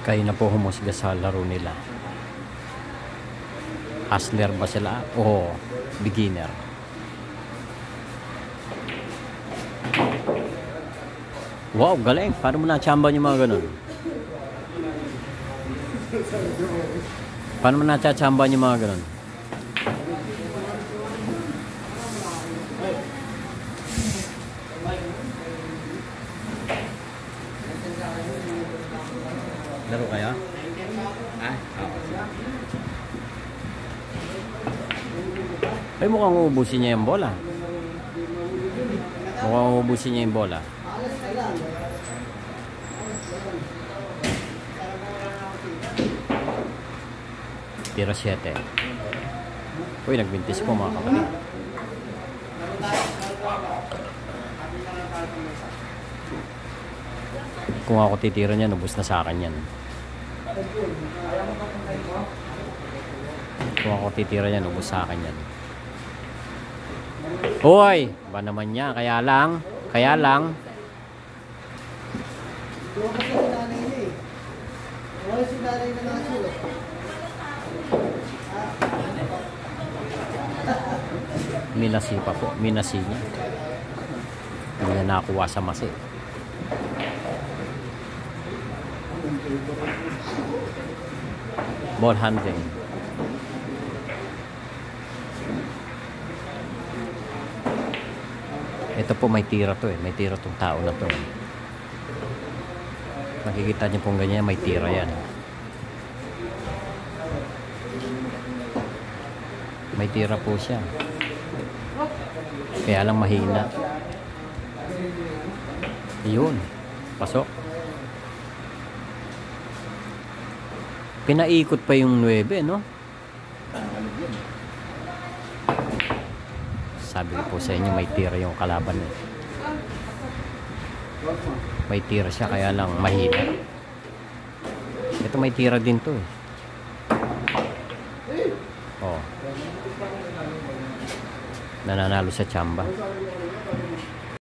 Kayo na po humusga sa laro nila. Hustler ba sila o beginner? Wow, galing. Paano mo na-chamba yung mga ganun? Paano mo na-chamba yung mga ganun? Laro kaya? Ay, mukhang uubusin niya yung bola. Mukhang uubusin niya yung bola. Tira 7. Uy, nagbintis po mga kapatid. Kung ako titira niyan, ubos na sa akin yan. Kung ako titira niyan, ubos sa akin yan. Hoy! Ba naman niya? Kaya lang. Minasi pa po. Minasi niya. Hindi na nakuha sa masi. Ball handling. Ito po may tira to eh. May tira tong tao na to. Makikita niyo pong ganyan. May tira yan. May tira po siya. Kaya lang mahina. Yun. Pasok. Pinaikot pa yung 9, no? Sabi ko po sa inyo, may tira yung kalaban eh. May tira siya, kaya lang mahina. Ito may tira din to eh. Oh. Nananalo sa chamba.